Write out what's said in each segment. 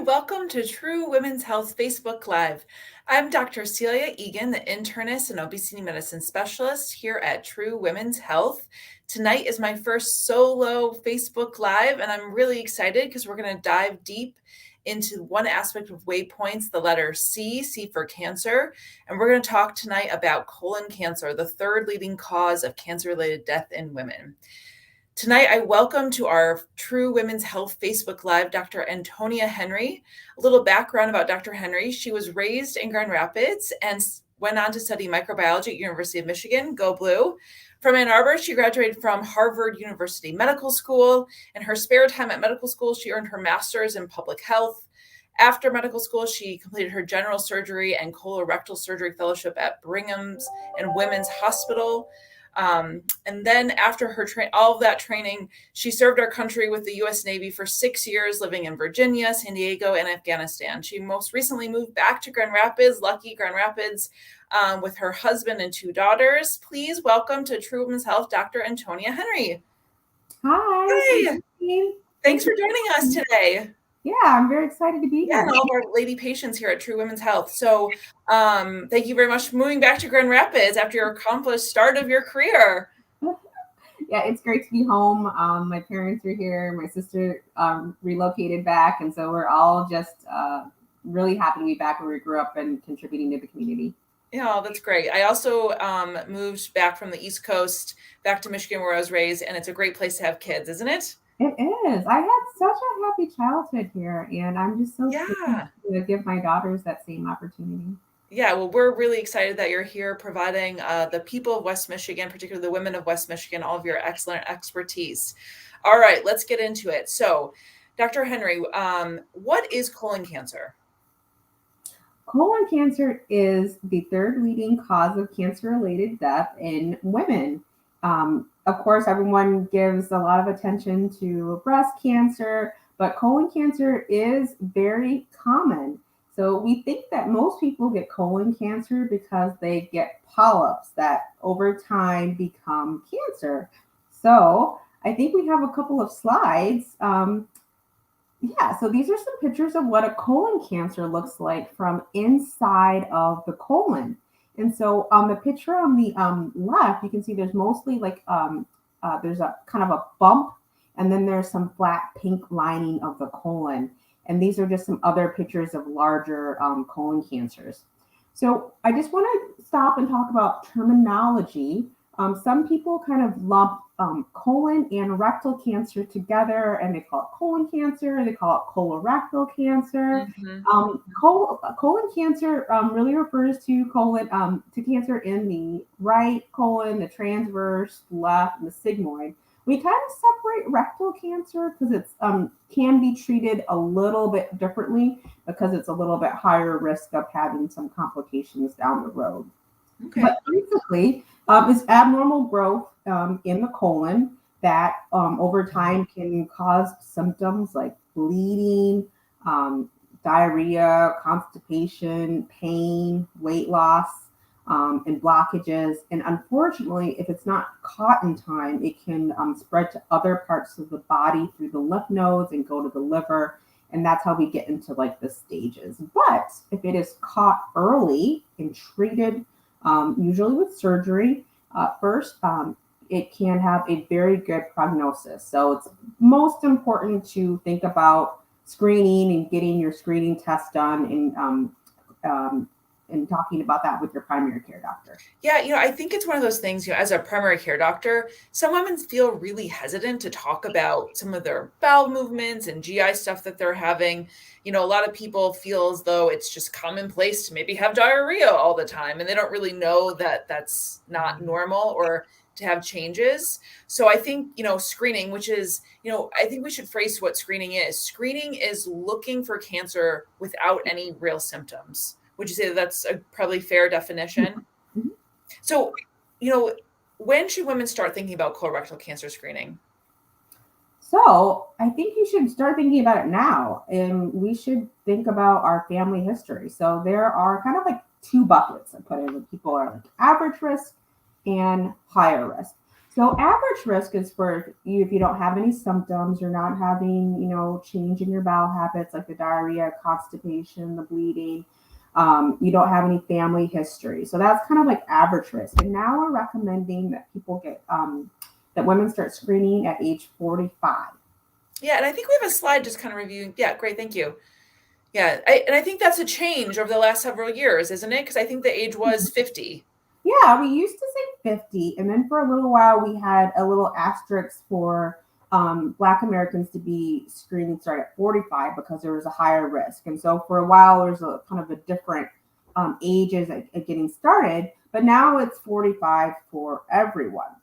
welcome to True Women's Health Facebook Live. I'm Dr. Celia Egan, the internist and obesity medicine specialist here at True Women's Health. Tonight is my first solo Facebook Live, and I'm really excited because we're going to dive deep into one aspect of waypoints, the letter C for cancer. And we're going to talk tonight about colon cancer, the third leading cause of cancer-related death in women. Tonight, I welcome to our True Women's Health Facebook Live, Dr. Antonia Henry. A little background about Dr. Henry. She was raised in Grand Rapids and went on to study microbiology at University of Michigan, go Blue. From Ann Arbor, she graduated from Harvard University Medical School. In her spare time at medical school, she earned her master's in public health. After medical school, she completed her general surgery and colorectal surgery fellowship at Brigham's and Women's Hospital. And then after her all of that training, she served our country with the U.S. Navy for 6 years, living in Virginia, San Diego, and Afghanistan. She most recently moved back to Grand Rapids, lucky Grand Rapids, with her husband and 2 daughters. Please welcome to True Women's Health, Dr. Antonia Henry. Hi. Thanks for joining us today. Yeah, I'm very excited to be here. And all of our lady patients here at True Women's Health. So thank you very much for moving back to Grand Rapids after your accomplished start of your career. Yeah, it's great to be home. My parents are here. My sister relocated back. And so we're all just really happy to be back where we grew up and contributing to the community. Yeah, that's great. I also moved back from the East Coast back to Michigan where I was raised. And it's a great place to have kids, isn't it? It is. I had such a happy childhood here, and I'm just so pleased to give my daughters that same opportunity. Yeah, well, we're really excited that you're here providing the people of West Michigan, particularly the women of West Michigan, all of your excellent expertise. All right, let's get into it. So, Dr. Henry, what is colon cancer? Colon cancer is the third leading cause of cancer-related death in women. Of course, everyone gives a lot of attention to breast cancer, but colon cancer is very common. So we think that most people get colon cancer because they get polyps that over time become cancer. So I think we have a couple of slides. So these are some pictures of what a colon cancer looks like from inside of the colon. And so on the picture on the left, you can see there's mostly like, there's a kind of a bump, and then there's some flat pink lining of the colon. And these are just some other pictures of larger colon cancers. So I just want to stop and talk about terminology. Some people kind of lump colon and rectal cancer together, and they call it colon cancer. They call it colorectal cancer. Colon cancer really refers to cancer in the right colon, the transverse, left, and the sigmoid. We kind of separate rectal cancer because it's can be treated a little bit differently because it's a little bit higher risk of having some complications down the road. Okay. But basically, it's abnormal growth in the colon that over time can cause symptoms like bleeding, diarrhea, constipation, pain, weight loss, and blockages. And unfortunately, if it's not caught in time, it can spread to other parts of the body through the lymph nodes and go to the liver. And that's how we get into like the stages. But if it is caught early and treated, usually with surgery, first, it can have a very good prognosis. So it's most important to think about screening and getting your screening test done and talking about that with your primary care doctor. Yeah, I think it's one of those things, as a primary care doctor, some women feel really hesitant to talk about some of their bowel movements and GI stuff that they're having. A lot of people feel as though it's just commonplace to maybe have diarrhea all the time, and they don't really know that that's not normal or to have changes. So I think, screening, which is, I think we should phrase what screening is. Screening is looking for cancer without any real symptoms. Would you say that's a probably fair definition? Mm-hmm. So, when should women start thinking about colorectal cancer screening? So I think you should start thinking about it now, and we should think about our family history. So there are kind of like 2 buckets I put in when people are like average risk and higher risk. So average risk is for you if you don't have any symptoms, you're not having, change in your bowel habits like the diarrhea, constipation, the bleeding. You don't have any family history. So that's kind of like average risk. And now we're recommending that people get that women start screening at age 45. Yeah, and I think we have a slide just kind of reviewing. Yeah, great, thank you. Yeah, and I think that's a change over the last several years, isn't it? Because I think the age was 50. Yeah, we used to say 50, and then for a little while we had a little asterisk for Black Americans to be screened start at 45 because there was a higher risk. And so for a while there's a kind of a different ages at getting started, but now it's 45 for everyone.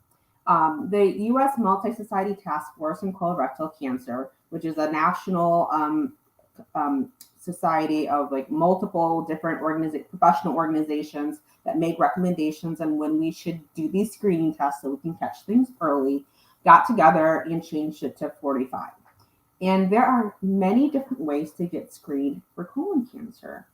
The U.S. Multi-Society Task Force on Colorectal Cancer, which is a national society of like multiple different professional organizations that make recommendations on when we should do these screening tests so we can catch things early, got together and changed it to 45. And there are many different ways to get screened for colon cancer.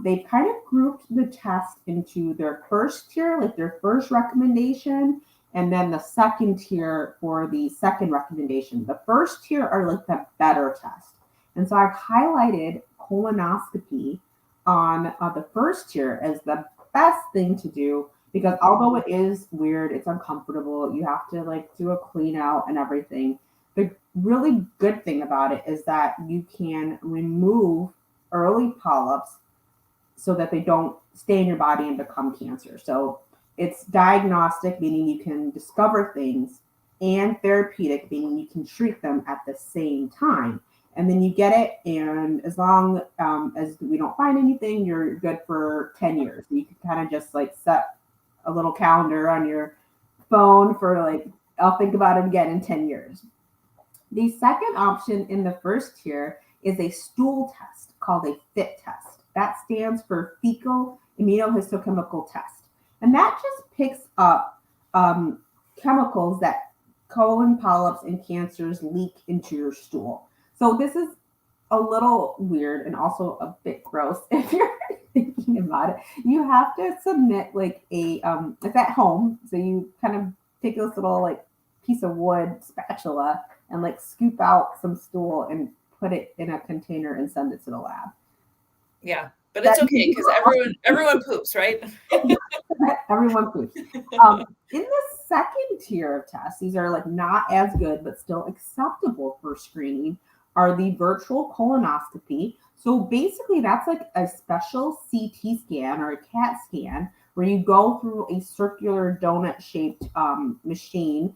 They've kind of grouped the test into their first tier, like their first recommendation, and then the second tier for the second recommendation. The first tier are like the better test. And so I've highlighted colonoscopy on the first tier as the best thing to do because although it is weird, it's uncomfortable, you have to like do a clean out and everything. The really good thing about it is that you can remove early polyps so that they don't stay in your body and become cancer. So it's diagnostic, meaning you can discover things, and therapeutic, meaning you can treat them at the same time. And then you get it, and as long as we don't find anything, you're good for 10 years. You can kind of just like set a little calendar on your phone for like, I'll think about it again in 10 years. The second option in the first tier is a stool test called a FIT test. That stands for fecal immunohistochemical test. And that just picks up chemicals that colon polyps and cancers leak into your stool. So this is a little weird and also a bit gross if you're thinking about it. You have to submit like it's at home. So you kind of take this little like piece of wood spatula and like scoop out some stool and put it in a container and send it to the lab. Yeah, but it's okay because everyone poops, right? Everyone poops. In the second tier of tests, these are like not as good but still acceptable for screening, are the virtual colonoscopy. So basically that's like a special CT scan or a CAT scan where you go through a circular donut shaped machine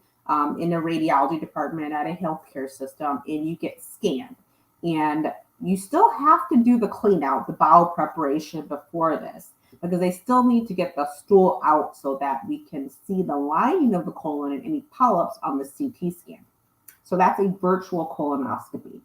in a radiology department at a healthcare system, and you get scanned. And you still have to do the clean out, the bowel preparation before this, because they still need to get the stool out so that we can see the lining of the colon and any polyps on the CT scan. So that's a virtual colonoscopy.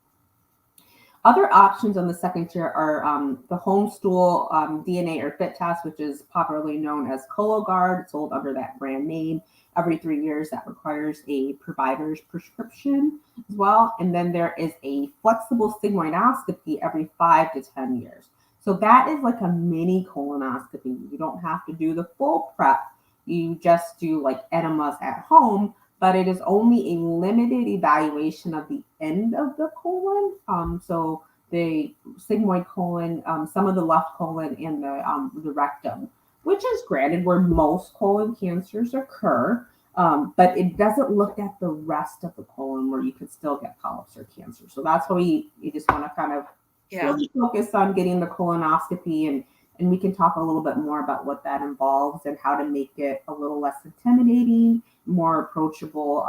Other options on the second tier are the home stool DNA or FIT test, which is popularly known as Cologuard, sold under that brand name. Every 3 years, that requires a provider's prescription as well. And then there is a flexible sigmoidoscopy every 5 to 10 years. So that is like a mini colonoscopy. You don't have to do the full prep. You just do like enemas at home, but it is only a limited evaluation of the end of the colon. So the sigmoid colon, some of the left colon, and the rectum, which is granted where most colon cancers occur, but it doesn't look at the rest of the colon where you could still get polyps or cancer. So that's why you just want to kind of really focus on getting the colonoscopy, and we can talk a little bit more about what that involves and how to make it a little less intimidating, more approachable,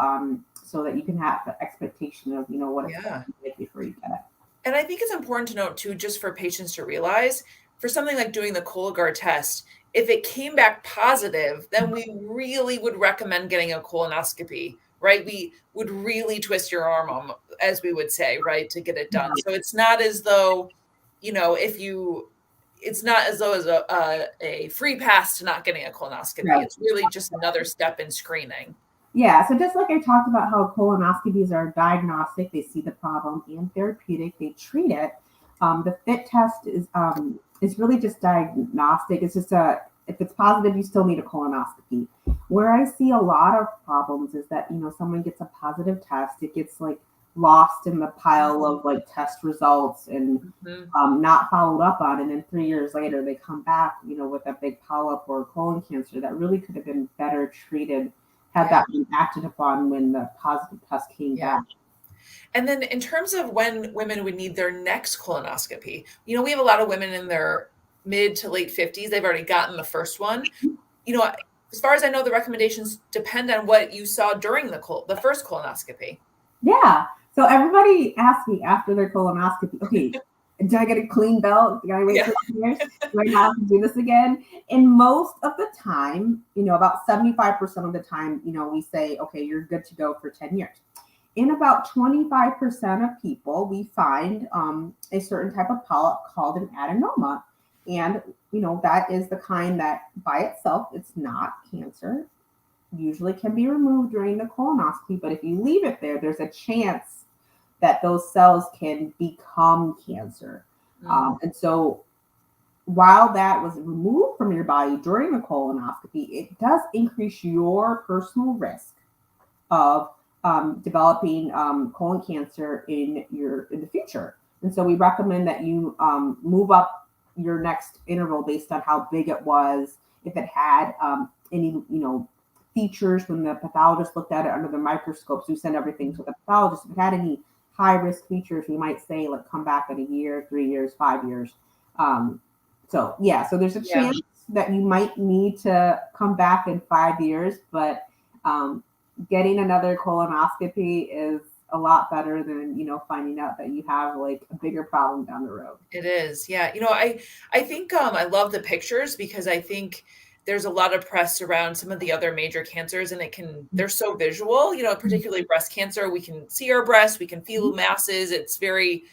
so that you can have the expectation of, what it's going to be like before you get it. And I think it's important to note too, just for patients to realize, for something like doing the Cologuard test, if it came back positive, then we really would recommend getting a colonoscopy, right? We would really twist your arm, as we would say, right, to get it done. So it's not as though, it's not as though it's a free pass to not getting a colonoscopy. Right. It's really just another step in screening. Yeah, so just like I talked about how colonoscopies are diagnostic, they see the problem, and therapeutic, they treat it. The FIT test is really just diagnostic. It's just if it's positive, you still need a colonoscopy. Where I see a lot of problems is that, someone gets a positive test, it gets like lost in the pile of like test results and Mhm. not followed up on. And then 3 years later, they come back, with a big polyp or colon cancer that really could have been better treated had Yeah. that been acted upon when the positive test came Yeah. back. And then in terms of when women would need their next colonoscopy, we have a lot of women in their mid to late 50s. They've already gotten the first one. As far as I know, the recommendations depend on what you saw during the first colonoscopy. Yeah. So everybody asks me after their colonoscopy, okay, do I get a clean belt? Do I wait Yeah. for 10 years? Do I not have to do this again? And most of the time, about 75% of the time, we say, okay, you're good to go for 10 years. In about 25% of people, we find a certain type of polyp called an adenoma. And, that is the kind that by itself, it's not cancer, usually can be removed during the colonoscopy. But if you leave it there, there's a chance that those cells can become cancer. Mm. And so while that was removed from your body during the colonoscopy, it does increase your personal risk of developing colon cancer in the future. And so we recommend that you move up your next interval based on how big it was, if it had any features when the pathologist looked at it under the microscopes. We send everything to the pathologist. If it had any high risk features, we might say like come back in a year, 3 years, 5 years. So yeah, so there's a Yeah. chance that you might need to come back in 5 years, but getting another colonoscopy is a lot better than finding out that you have like a bigger problem down the road. It is. Yeah. I think I love the pictures because I think there's a lot of press around some of the other major cancers and they're so visual, particularly breast cancer. We can see our breasts, we can feel masses. It's very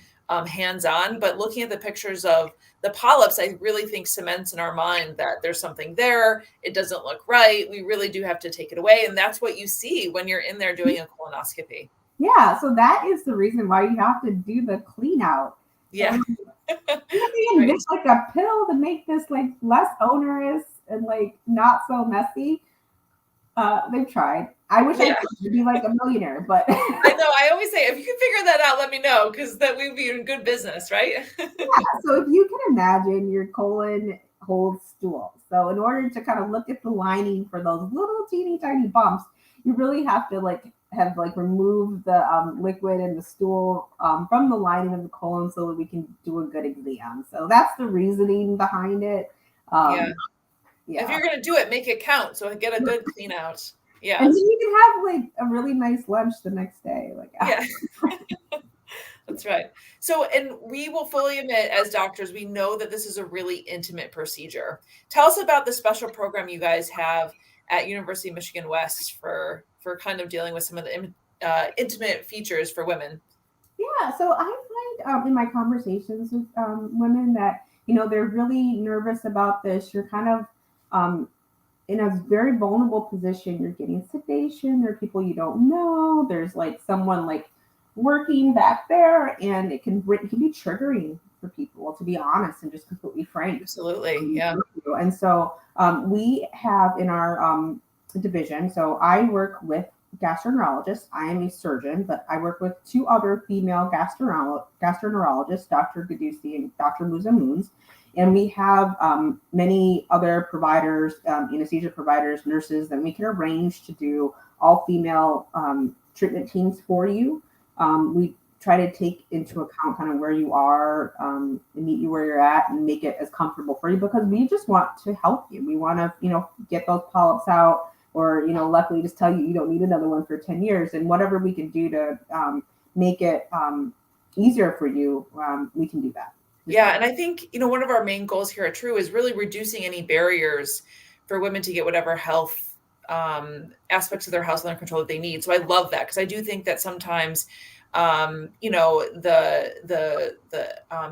hands-on, but looking at the pictures of the polyps, I really think cements in our mind that there's something there. It doesn't look right. We really do have to take it away. And that's what you see when you're in there doing a colonoscopy. Yeah, so that is the reason why you have to do the clean out. Yeah. They Right. invent like a pill to make this like less onerous and like not so messy. They've tried. I wish I Yeah. could be like a millionaire, but I know. I always say, if you can figure that out, let me know because that we'd be in good business, right? so if you can imagine your colon holds stool. So in order to kind of look at the lining for those little teeny tiny bumps, you really have to like have like remove the liquid and the stool from the lining of the colon so that we can do a good exam. So that's the reasoning behind it. Yeah. Um, If yeah. you're gonna do it, make it count. So get a good clean out. And Yeah. then you can have like a really nice lunch the next day. Like Yeah. That's right. So, and we will fully admit as doctors, we know that this is a really intimate procedure. Tell us about the special program you guys have at University of Michigan West for kind of dealing with some of the intimate features for women. Yeah, so I find in my conversations with women that they're really nervous about this. You're kind of in a very vulnerable position. You're getting sedation. There are people you don't know. There's like someone like working back there, and it can be triggering for people, to be honest and just completely frank. Absolutely. Yeah. And so we have in our division, so I work with gastroenterologists. I am a surgeon, but I work with two other female gastroenterologists, Dr. Gadusi and Dr. Muzamoons. And we have many other providers, anesthesia providers, nurses that we can arrange to do all female treatment teams for you. We try to take into account kind of where you are and meet you where you're at and make it as comfortable for you because we just want to help you. We want to, get those polyps out or, luckily just tell you you don't need another one for 10 years. And whatever we can do to make it easier for you, we can do that. Yeah. And I think, one of our main goals here at True is really reducing any barriers for women to get whatever health aspects of their health under control that they need. So I love that because I do think that sometimes the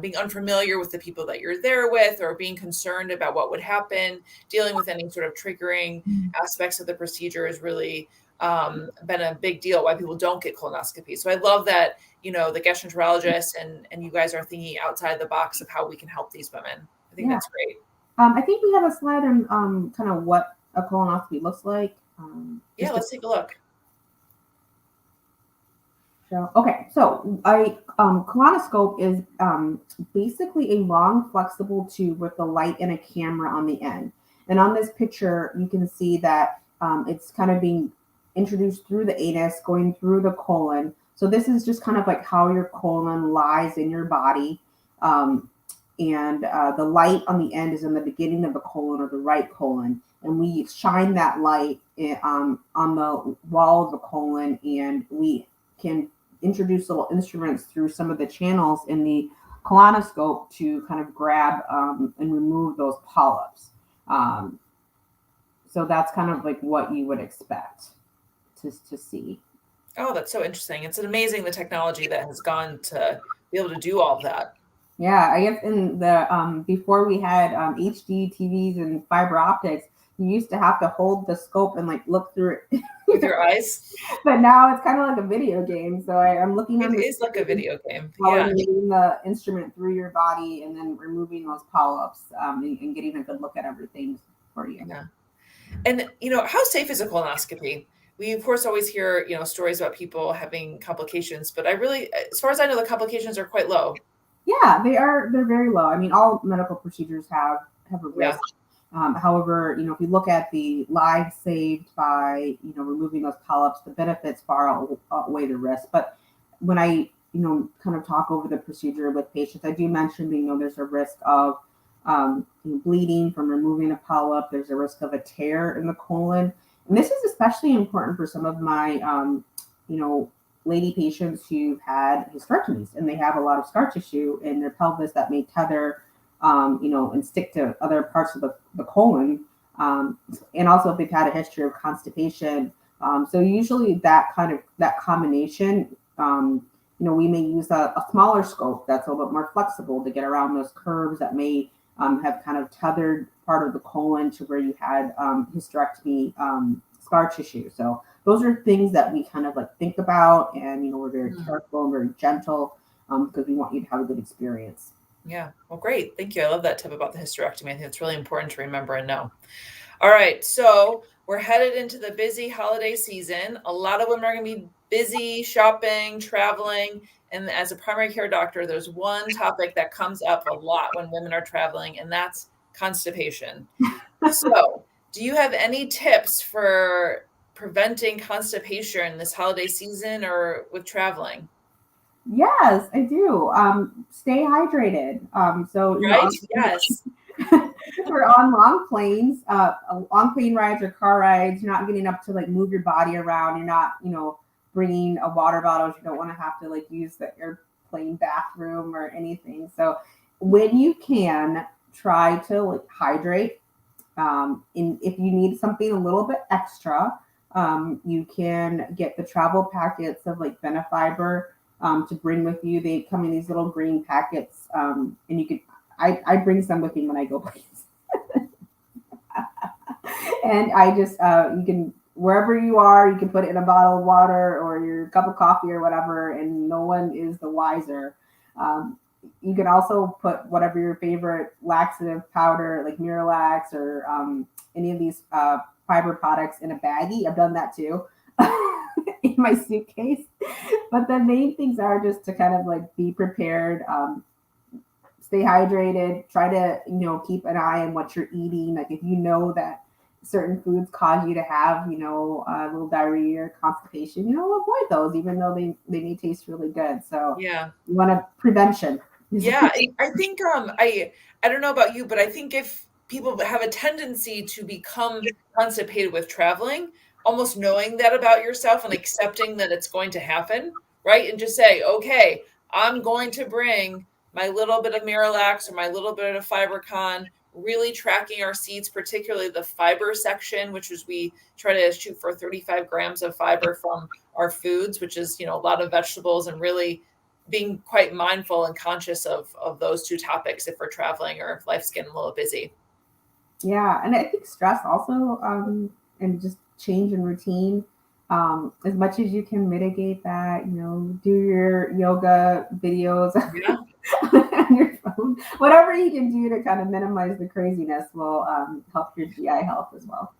being unfamiliar with the people that you're there with or being concerned about what would happen, dealing with any sort of triggering aspects of the procedure is really been a big deal why people don't get colonoscopy. So I love that, the gastroenterologists and you guys are thinking outside the box of how we can help these women. I think Yeah. that's great. I think we have a slide on kind of what a colonoscopy looks like. Yeah, let's take a look. Okay, so a colonoscope is basically a long, flexible tube with a light and a camera on the end. And on this picture, you can see that it's kind of being introduced through the anus, going through the colon. So this is just kind of like how your colon lies in your body. Um, and the light on the end is in the beginning of the colon or the right colon. And we shine that light on the wall of the colon, and we can introduce little instruments through some of the channels in the colonoscope to kind of grab and remove those polyps. Um, so that's kind of like what you would expect to see. Oh, that's so interesting. It's amazing the technology that has gone to be able to do all of that. Yeah, I guess in the before we had HD TVs and fiber optics, you used to have to hold the scope and like look through it. With your eyes? But now it's kind of like a video game. So I'm looking It on the is like a video game. while Yeah. you're moving the instrument through your body and then removing those polyps and getting a good look at everything for you. Yeah. And, how safe is a colonoscopy? We, of course, always hear, stories about people having complications, but as far as I know, the complications are quite low. Yeah, they're very low. I mean, all medical procedures have a Yeah. risk. However, if you look at the lives saved by removing those polyps, the benefits far outweigh the risk. But when I kind of talk over the procedure with patients, I do mention there's a risk of bleeding from removing a polyp. There's a risk of a tear in the colon, and this is especially important for some of my lady patients who've had hysterectomies and they have a lot of scar tissue in their pelvis that may tether, and stick to other parts of the colon. And also if they've had a history of constipation. So usually that combination, we may use a smaller scope that's a little bit more flexible to get around those curves that may have kind of tethered part of the colon to where you had hysterectomy scar tissue. So those are things that we kind of like think about, and we're very careful and very gentle because we want you to have a good experience. Yeah. Well, great. Thank you. I love that tip about the hysterectomy. I think it's really important to remember and know. All right. So we're headed into the busy holiday season. A lot of women are going to be busy shopping, traveling. And as a primary care doctor, there's one topic that comes up a lot when women are traveling, and that's constipation. So, do you have any tips for preventing constipation this holiday season or with traveling? Yes, I do. Stay hydrated. So Right? Yes. we're on long planes, long plane rides or car rides. You're not getting up to like move your body around. You're not, bringing a water bottle. You don't want to have to like use the airplane bathroom or anything. So when you can, try to like hydrate. And if you need something a little bit extra, you can get the travel packets of like Benefiber to bring with you. They come in these little green packets, and you can. I bring some with me when I go places, and I just you can wherever you are, you can put it in a bottle of water or your cup of coffee or whatever, and no one is the wiser. You can also put whatever your favorite laxative powder, like Miralax or any of these fiber products in a baggie. I've done that too in my suitcase. But the main things are just to kind of like be prepared, stay hydrated, try to, keep an eye on what you're eating. Like if you know that certain foods cause you to have, a little diarrhea or constipation, avoid those, even though they may taste really good. So Yeah. you want to prevention. Yeah, I think I don't know about you, but I think if people have a tendency to become constipated with traveling, almost knowing that about yourself and accepting that it's going to happen, right? And just say, okay, I'm going to bring my little bit of Miralax or my little bit of FiberCon, really tracking our seeds, particularly the fiber section, which is we try to shoot for 35 grams of fiber from our foods, which is, a lot of vegetables, and really being quite mindful and conscious of those two topics if we're traveling or if life's getting a little busy. Yeah, and I think stress also, and just change in routine. As much as you can mitigate that, do your yoga videos Yeah. on your phone. Whatever you can do to kind of minimize the craziness will help your GI health as well.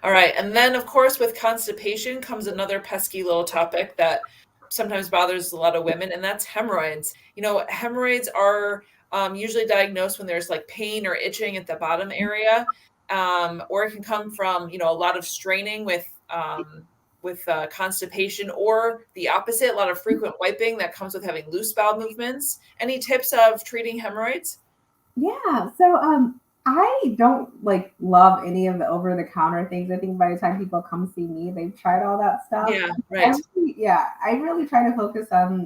All right. And then, of course, with constipation comes another pesky little topic that sometimes bothers a lot of women, and that's hemorrhoids. Hemorrhoids are usually diagnosed when there's like pain or itching at the bottom area, or it can come from, a lot of straining with constipation, or the opposite, a lot of frequent wiping that comes with having loose bowel movements. Any tips of treating hemorrhoids? Yeah. So I don't like love any of the over the counter things. I think by the time people come see me, they've tried all that stuff. Yeah, right. I really try to focus on,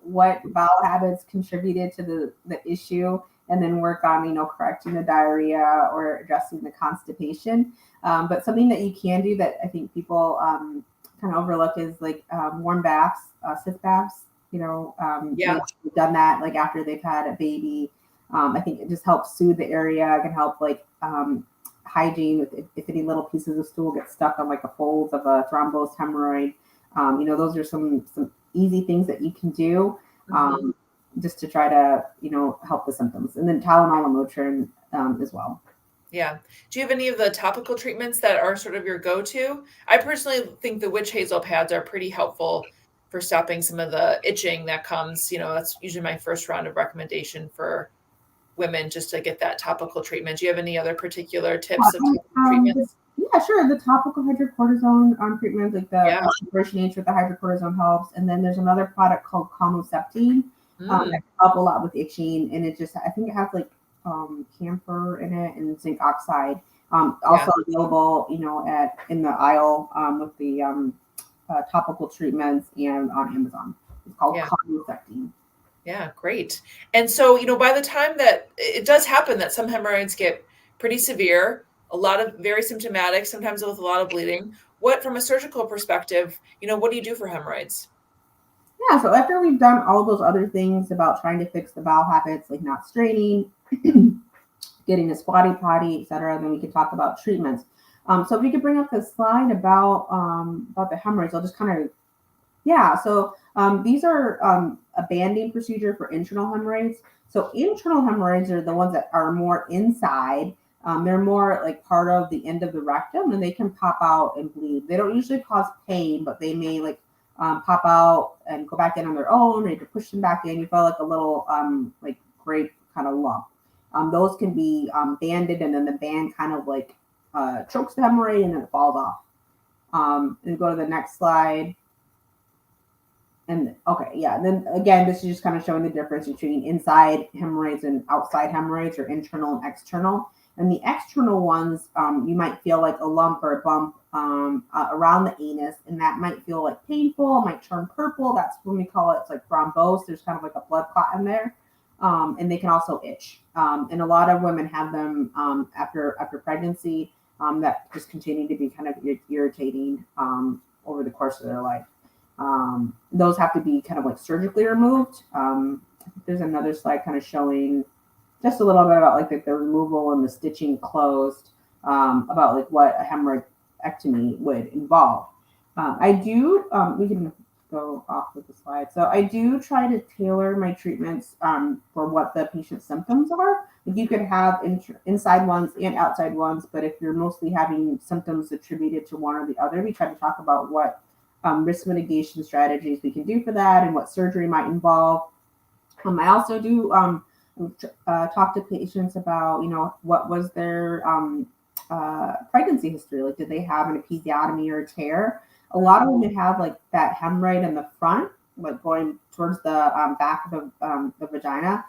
what bowel habits contributed to the issue, and then work on, correcting the diarrhea or addressing the constipation. But something that you can do that I think people kind of overlook is like warm baths, sit baths. Yeah, Maybe they've done that like after they've had a baby. I think it just helps soothe the area. It can help like hygiene if any little pieces of stool get stuck on like a fold of a thrombosed hemorrhoid. Those are some easy things that you can do just to try to help the symptoms. And then Tylenol and Motrin as well. yeah. Do you have any of the topical treatments that are sort of your go-to? I personally think the witch hazel pads are pretty helpful for stopping some of the itching that comes. That's usually my first round of recommendation for women, just to get that topical treatment. Do you have any other particular tips of treatments? Yeah, sure. The topical hydrocortisone treatment, like the Yeah. concentration H with the hydrocortisone helps. And then there's another product called Clonoseptine that can help a lot with itching. And I think it has like camphor in it and zinc oxide. Also available, in the aisle with the topical treatments and on Amazon. It's called Clonoseptine. Yeah, great. And so, by the time that it does happen that some hemorrhoids get pretty severe, a lot of very symptomatic, sometimes with a lot of bleeding. From a surgical perspective, what do you do for hemorrhoids? Yeah, so after we've done all of those other things about trying to fix the bowel habits, like not straining, getting a squatty potty, etc., then we can talk about treatments. So if you could bring up the slide about the hemorrhoids, I'll just kind of So these are a banding procedure for internal hemorrhoids. So internal hemorrhoids are the ones that are more inside. They're more like part of the end of the rectum, and they can pop out and bleed. They don't usually cause pain, but they may like pop out and go back in on their own, or you can push them back in. You feel like a little like grape kind of lump. Those can be banded, and then the band kind of like chokes the hemorrhoid, and then it falls off. And go to the next slide. And then again, this is just kind of showing the difference between inside hemorrhoids and outside hemorrhoids, or internal and external. And the external ones, you might feel like a lump or a bump around the anus, and that might feel like painful. It might turn purple. That's when we call it like thrombose. There's kind of like a blood clot in there, and they can also itch. And a lot of women have them after pregnancy that just continue to be kind of irritating over the course of their life. Those have to be kind of like surgically removed. I think there's another slide kind of showing just a little bit about like the removal and the stitching closed, about like what a hemorrhoidectomy would involve. We can go off with the slide. So I do try to tailor my treatments for what the patient's symptoms are. Like you could have inside ones and outside ones, but if you're mostly having symptoms attributed to one or the other, we try to talk about what risk mitigation strategies we can do for that and what surgery might involve. I also do talk to patients about, what was their pregnancy history. Like, did they have an episiotomy or a tear? A lot of women have like that hemorrhoid in the front, like going towards the back of the vagina,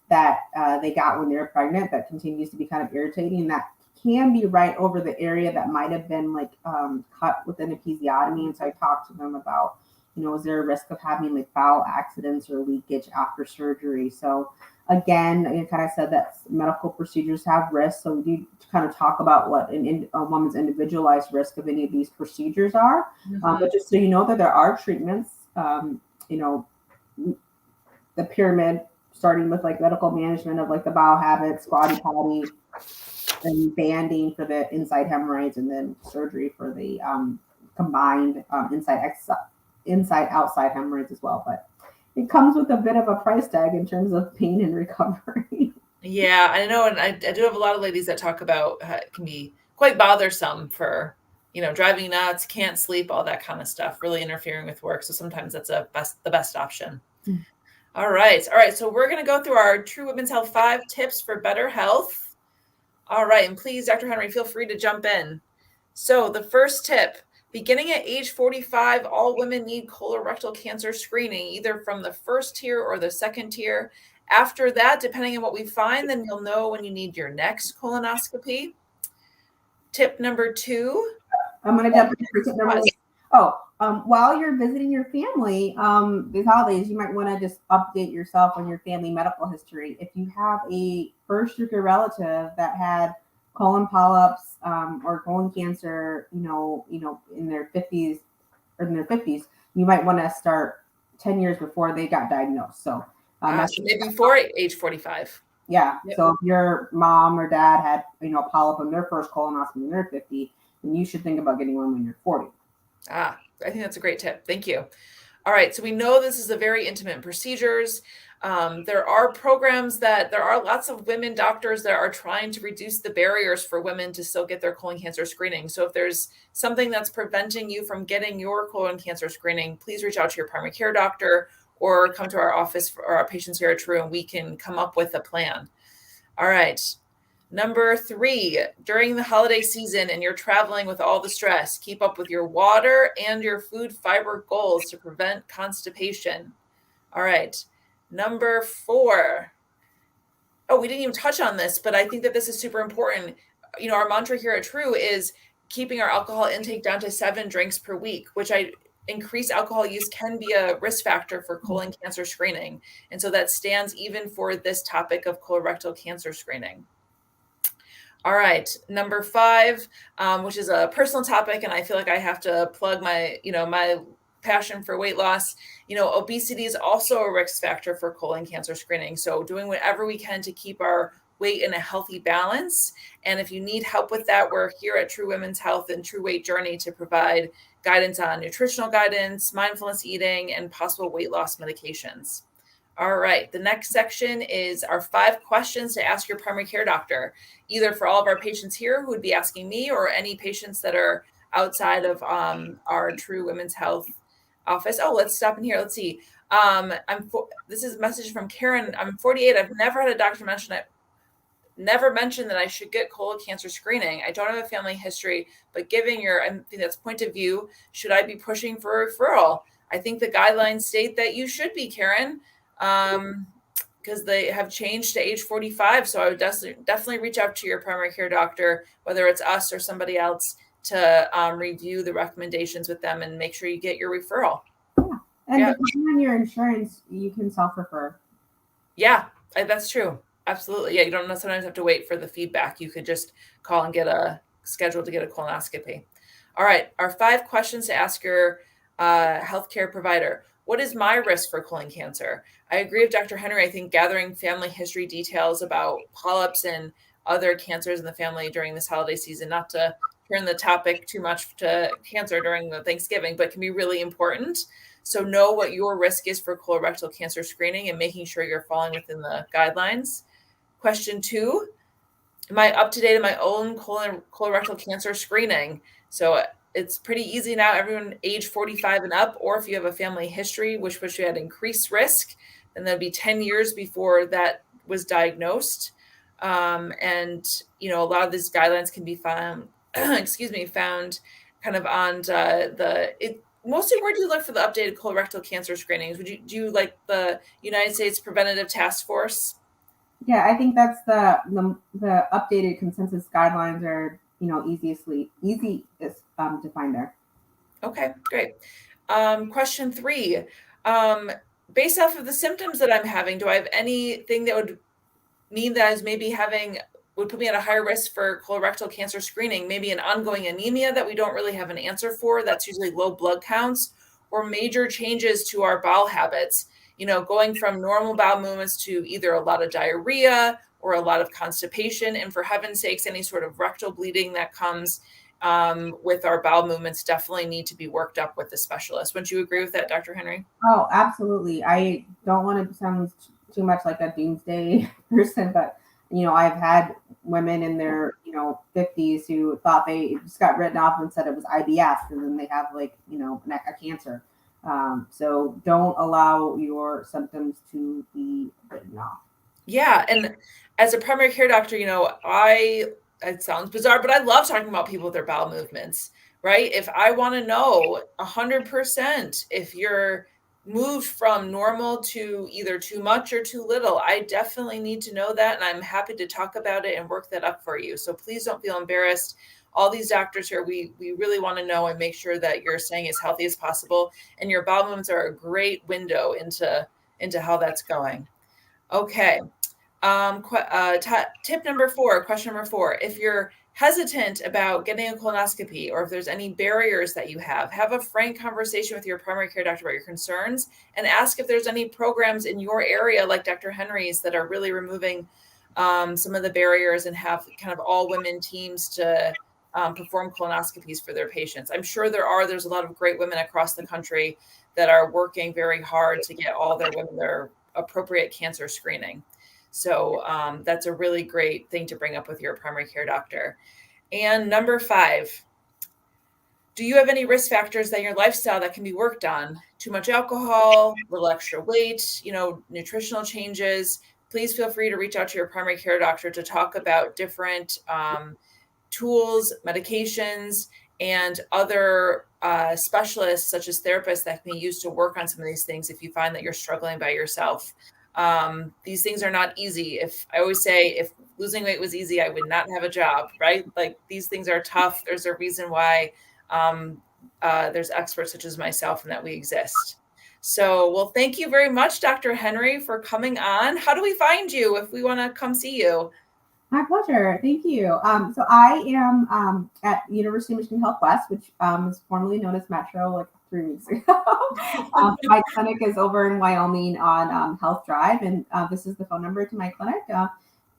that they got when they were pregnant, that continues to be kind of irritating. And that can be right over the area that might have been like cut with an episiotomy. And so I talked to them about, is there a risk of having like bowel accidents or leakage after surgery? So again, I kind of said that medical procedures have risks. So we do kind of talk about what a woman's individualized risk of any of these procedures are. But just so you know that there are treatments, the pyramid, starting with like medical management of like the bowel habits, squatty potty, and banding for the inside hemorrhoids, and then surgery for the combined inside outside hemorrhoids as well. But it comes with a bit of a price tag in terms of pain and recovery. Yeah, I know. And I do have a lot of ladies that talk about how it can be quite bothersome for, driving nuts, can't sleep, all that kind of stuff, really interfering with work. So sometimes that's the best option. Mm. All right. So we're going to go through our True Women's Health 5 tips for better health. All right. And please, Dr. Henry, feel free to jump in. So the first tip, beginning at age 45, all women need colorectal cancer screening, either from the first tier or the second tier. After that, depending on what we find, then you'll know when you need your next colonoscopy. Tip number 2. I'm going to jump in for tip number 1. Oh, while you're visiting your family these holidays, you might want to just update yourself on your family medical history. If you have a first-degree relative that had colon polyps or colon cancer, in their 50s or in their 50s, you might want to start 10 years before they got diagnosed. So maybe before age 45. Yeah. Yep. So if your mom or dad had, polyp in their first colonoscopy when they're 50, then you should think about getting one when you're 40. I think that's a great tip. Thank you. All right. So we know this is a very intimate procedures. There are lots of women doctors that are trying to reduce the barriers for women to still get their colon cancer screening. So if there's something that's preventing you from getting your colon cancer screening, please reach out to your primary care doctor or come to our office for our patients here at True, and we can come up with a plan. All right. Number 3, during the holiday season and you're traveling with all the stress, keep up with your water and your food fiber goals to prevent constipation. All right. Number 4. Oh, we didn't even touch on this, but I think that this is super important. Our mantra here at True is keeping our alcohol intake down to 7 drinks per week, which increased alcohol use can be a risk factor for colon cancer screening. And so that stands even for this topic of colorectal cancer screening. All right. Number 5, which is a personal topic, and I feel like I have to plug my passion for weight loss. Obesity is also a risk factor for colon cancer screening. So doing whatever we can to keep our weight in a healthy balance. And if you need help with that, we're here at True Women's Health and True Weight Journey to provide guidance on nutritional guidance, mindfulness eating, and possible weight loss medications. All right. The next section is our 5 questions to ask your primary care doctor, either for all of our patients here who would be asking me or any patients that are outside of our True Women's Health office. Oh, let's stop in here. Let's see. This is a message from Karen. I'm 48. I've never had a doctor mention it. Never mentioned that I should get colon cancer screening. I don't have a family history, but I think that's point of view, should I be pushing for a referral? I think the guidelines state that you should be, Karen, because they have changed to age 45. So I would definitely reach out to your primary care doctor, whether it's us or somebody else, to review the recommendations with them and make sure you get your referral. Yeah. And depending on your insurance, you can self-refer. Yeah, that's true. Absolutely. Yeah, you don't sometimes have to wait for the feedback. You could just call and get a schedule to get a colonoscopy. All right. Our 5 questions to ask your healthcare provider. What is my risk for colon cancer? I agree with Dr. Henry. I think gathering family history details about polyps and other cancers in the family during this holiday season, not to turn the topic too much to cancer during the Thanksgiving, but can be really important. So know what your risk is for colorectal cancer screening and making sure you're falling within the guidelines. Question 2, am I up to date on my own colorectal cancer screening? So it's pretty easy now, everyone age 45 and up, or if you have a family history, which puts you at increased risk, then that'd be 10 years before that was diagnosed. And, a lot of these guidelines can be found, found kind of on mostly where do you look for the updated colorectal cancer screenings? Do you like the United States Preventative Task Force? Yeah, I think that's the updated consensus guidelines are, easiest to find there. Okay, great. Question 3, based off of the symptoms that I'm having, do I have anything that would mean that I was maybe would put me at a higher risk for colorectal cancer screening? Maybe an ongoing anemia that we don't really have an answer for. That's usually low blood counts, or major changes to our bowel habits. Going from normal bowel movements to either a lot of diarrhea or a lot of constipation. And for heaven's sakes, any sort of rectal bleeding that comes with our bowel movements definitely need to be worked up with the specialist. Wouldn't you agree with that, Dr. Henry? Oh, absolutely. I don't want to sound too much like a doomsday person, but I've had women in their 50s who thought they just got written off and said it was IBS, and then they have like a cancer. So don't allow your symptoms to be written off. Yeah, and as a primary care doctor, I it sounds bizarre, but I love talking about people with their bowel movements, right? If I want to know 100% if you're moved from normal to either too much or too little, I definitely need to know that, and I'm happy to talk about it and work that up for you. So please don't feel embarrassed. All these doctors here, we really want to know and make sure that you're staying as healthy as possible, and your bowel movements are a great window into how that's going. Okay. Tip number 4, question number 4. If you're hesitant about getting a colonoscopy, or if there's any barriers that you have a frank conversation with your primary care doctor about your concerns, and ask if there's any programs in your area like Dr. Henry's that are really removing some of the barriers and have kind of all women teams to perform colonoscopies for their patients. I'm sure there's a lot of great women across the country that are working very hard to get all their women their appropriate cancer screening. So that's a really great thing to bring up with your primary care doctor. And number 5, do you have any risk factors that in your lifestyle that can be worked on? Too much alcohol, little extra weight, nutritional changes? Please feel free to reach out to your primary care doctor to talk about different tools, medications, and other specialists such as therapists that can be used to work on some of these things if you find that you're struggling by yourself. These things are not easy. I always say, if losing weight was easy, I would not have a job, right? Like, these things are tough. There's a reason why there's experts such as myself and that we exist. So, well, thank you very much, Dr. Henry, for coming on. How do we find you if we want to come see you? My pleasure. Thank you. So I am at University of Michigan Health West, which is formerly known as Metro, like 3 weeks ago. My clinic is over in Wyoming on Health Drive, and this is the phone number to my clinic.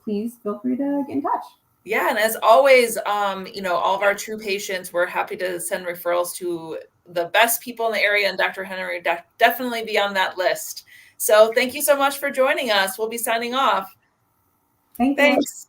Please feel free to get in touch. Yeah, and as always, all of our true patients, we're happy to send referrals to the best people in the area, and Dr. Henry definitely be on that list. So thank you so much for joining us. We'll be signing off. Thank you. Thanks.